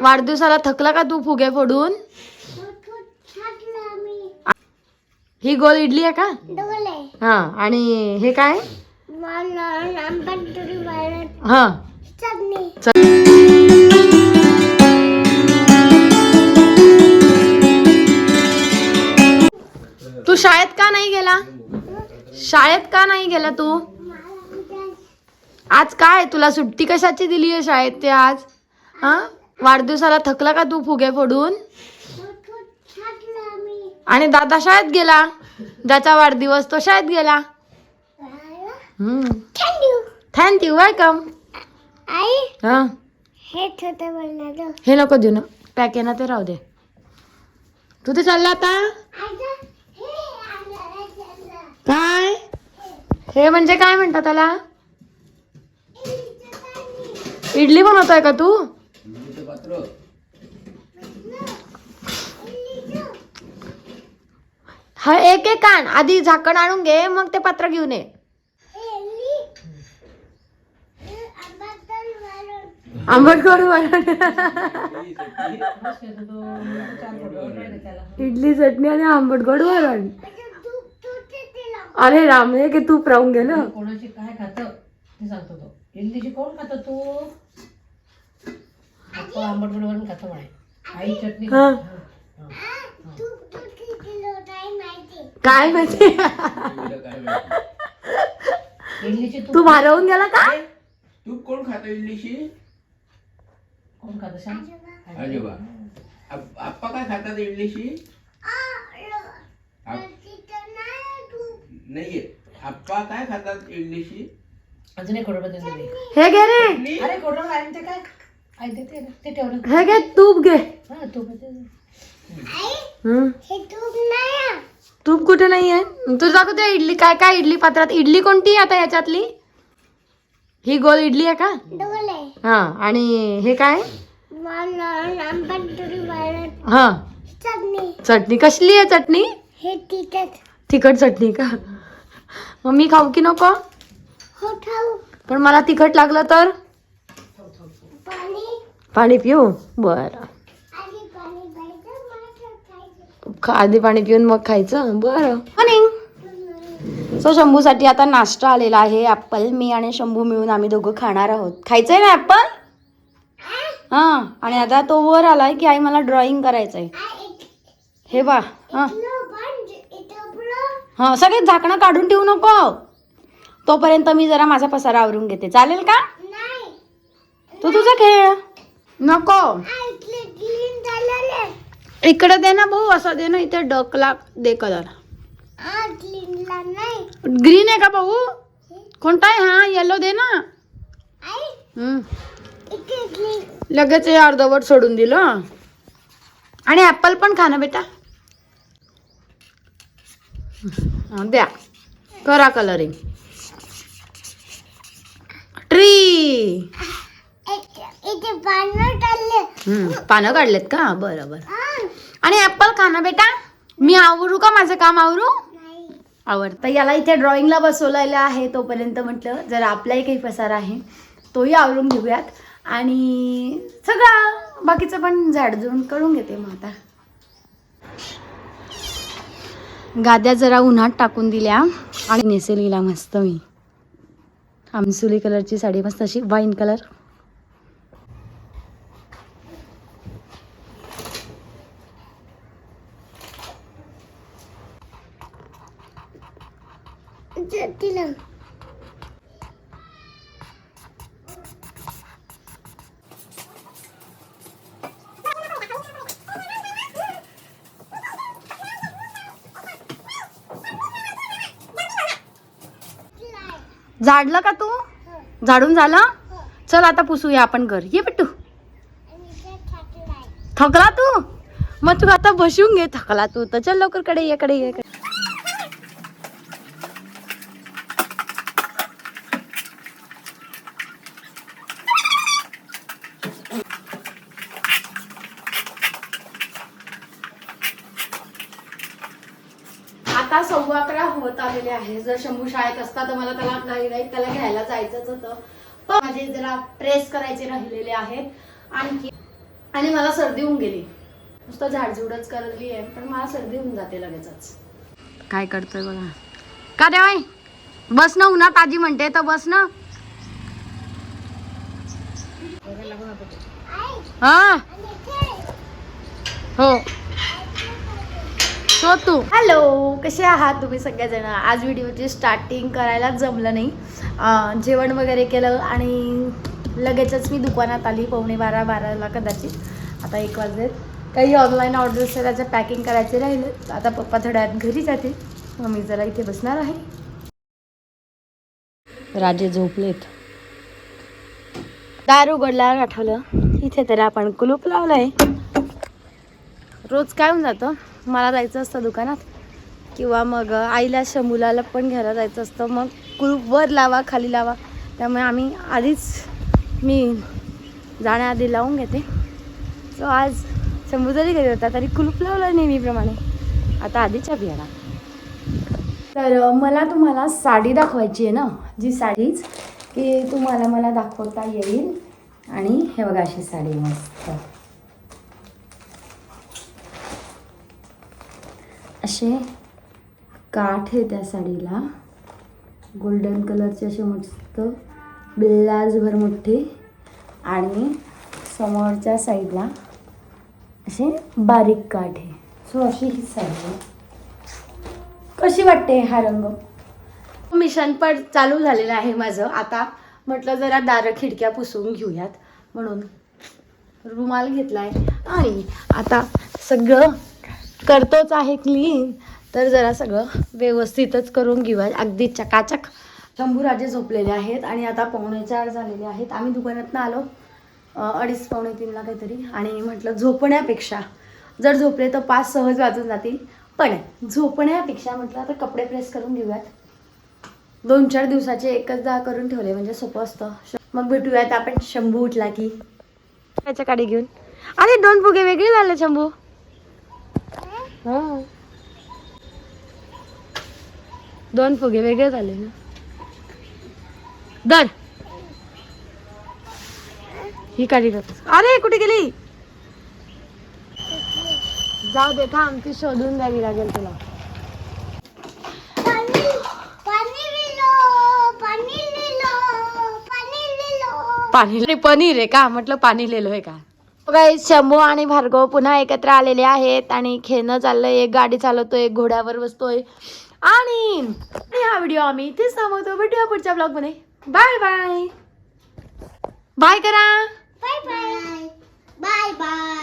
वाढदिवसाला थकला का तू फुगे फोडून? ही गोल इडली आहे का? हा. आणि हे काय? हा. तू शाळेत का नाही गेला? शाळेत का नाही गेला तू? आज काय तुला सुट्टी कशाची दिली आहे शाळेत ते आज? हा. वाढदिवसाला थकला का तू फुगे फोडून? आणि दादा शाळेत गेला. ज्याचा वाढदिवस तो शाळेत गेला. Thank you welcome. हा. हे नको देऊ ना. पॅक आहे ना ते राहू दे. तू ते चालला आता? काय हे म्हणजे काय म्हणतात त्याला? इडली बनवतोय का तू? हा एक एक कान आधी झाकण आणून घे मग ते पात्र घेऊन ये. आंबट गोड वरण. इडली चटणी आणि आंबट गोड वरण. अरे राम हे की तूप राहून गेलं. कोणाची काय खातं ते सांगतो तो. इडलीची कोण खातं तू? आंबट गोड वरण खातं म्हणे. आई चटणी काय माहिती. इडलीची तू भारवून गेला काय? तूप कोण खातं इडलीशी? कोण खातं सांग? आजोबा. आप्पा काय खातात इडलीशी? नाहीये. आप्पा काय खातात इडलीशी? अजून एक कोडं देते. हे घे रे. अरे कोडं आहे ते काय? आई देते ना ते ठेवलं. हे घे तूप घे. हा तूप दे. तूप कुठे नाहीये? तू दाखवते इडली काय काय इडली पात्रात. इडली कोणती आता याच्यातली? ही गोल इडली आहे का? हा. आणि हे काय? हा. चटणी कसली आहे चटणी? तिखट चटणी का? मग मी खाऊ की नको? पण मला तिखट लागलं तर पाणी पिऊ. बर आधी पाणी पिऊन मग खायचं. बरं. मॉर्निंग. सो शंभूसाठी आता नाश्ता आलेला आहे. ऍपल मी आणि शंभू मिळून आम्ही दोघं खाणार आहोत. खायचंय ना ऍपल? हा. आणि आता तो वर आलाय की आई मला ड्रॉइंग करायचंय. हे बा. हा हा. सगळे झाकणं काढून ठेवू नको. तोपर्यंत मी जरा माझा पसारा आवरून घेते. चालेल का? तू तुझा खेळ. नको इकडे दे ना भाऊ. असं दे ना. इथे डकला दे कलर. ग्रीन आहे का भाऊ? कोणता आहे? हा येलो दे ना. लगेच हे अर्धवट सोडून दिलं. आणि ऍपल पण खा ना बेटा. द्या करा कलरिंग. ट्री. पानं काढलेत का? बरं बरं. आणि ऍपल खा ना बेटा. मी आवरू का? माझं काम आवरू? आवडतं. याला इथे ड्रॉइंगला बसवलेलं आहे. तोपर्यंत म्हटलं जरा आपलाही काही पसारा आहे तोही आवरून घेऊयात. आणि सगळं बाकीचं पण झाडझूड करून घेते. मग आता गाद्या जरा उन्हात टाकून दिल्या आणि नेसेलीला मस्त मी आमसुली कलरची साडी मस्त अशी वाईन कलर. झाडलं का तू? झाडून झालं? चल आता पुसूया आपण घर. ये बिट्टू. थकला तू? मग तू आता बसून घे. थकला तू तर चल लवकर. कडे ये कडे ये. आता 11:15 होत आलेले आहे. जर शंभू शाळेत असता तर मला त्याला त्याला घ्यायला जायचंच होतं. पण माझे जरा प्रेस करायचे राहिलेले आहेत. आणखी आणि मला सर्दी होऊन गेली. नुसतं झाडझुडच करली आहे पण मला सर्दी होऊन जाते लगेचच. काय करतोय बघा. का देवाय बस ना, उन्हात आजी म्हणते तर बस ना. हा हो हो तू. हॅलो, कसे आहात तुम्ही सगळेजण. आज व्हिडिओची स्टार्टिंग करायला जमलं नाही. जेवण वगैरे केलं आणि लगेचच मी दुकानात आली. 11:45 कदाचित. आता 1 वाजलेत. काही ऑनलाईन ऑर्डर्स आहे त्याचं पॅकिंग करायचे राहिले. आता पप्पा थोड्या वेळात घरी जाते. मग मी जरा इथे बसणार आहे. राजे झोपलेत. दार उघडल्यावर आठवलं इथे तर आपण कुलूप लावलंय. रोज काय होऊन जातं, मला जायचं असतं दुकानात किंवा मग आईला शंभूला पण घ्यायला जायचं असतं. मग कुलूप वर लावा खाली लावा. त्यामुळे आम्ही मी जाण्याआधी लावून घेते. सो आज शंभू जरी घरी होता तरी कुलूप लावलं नेहमीप्रमाणे. आता आधीच्या बियाणा. तर मला तुम्हाला साडी दाखवायची आहे ना, जी साडीच की तुम्हाला मला दाखवता येईल. आणि हे बघा अशी साडी मस्त असे काठ आहे त्या साडीला. गोल्डन कलरचे असे मस्त बिल्लाजभर मोठे आणि समोरच्या साईडला असे बारीक काठ आहे. सो अशी ही साडी आहे. कशी वाटते हा रंग. मिशन पण चालू झालेलं आहे माझं. आता म्हटलं जरा दारं खिडक्या पुसून घेऊयात म्हणून रुमाल घेतलाय आणि आता सगळं करतोच आहे क्लीन. तर जरा सगळं व्यवस्थितच करून घेऊया अगदी चकाचक. शंभू राजे झोपलेले आहेत आणि आता 3:45 झालेले आहेत. आम्ही दुकानातनं आलो 2:30-3:45 काहीतरी. आणि म्हटलं झोपण्यापेक्षा जर झोपले तर 5 सहज वाजून जातील. पण झोपण्यापेक्षा म्हटलं आता कपडे प्रेस करून घेऊयात. 2-4 दिवसाचे एकचदा करून ठेवले म्हणजे सोपं असतं. मग भेटूयात आपण शंभू उठला की. त्याच्या काडी घेऊन. अरे 2 फुगे वेगळे झाले शंभू. हा 2 फुगे वेगळे झाले ना. दर ही काढी करतो. अरे कुठे गेली. जाऊ दे थांब, ती शोधून द्यावी लागेल तुला. पाणी पनीर आहे का म्हटलं, पाणी लिहिलो आहे का. गाईस शंभू आणि भार्गव पुन्हा एकत्र आलेले आहेत आणि खेळणं चाललंय. एक गाडी चालवतोय, एक घोड्यावर बसतोय. आणि हा व्हिडिओ आम्ही इथेच थांबवतो. भेटूया पुढच्या ब्लॉग मध्ये. Bye bye. बाय करा. Bye bye. Bye bye.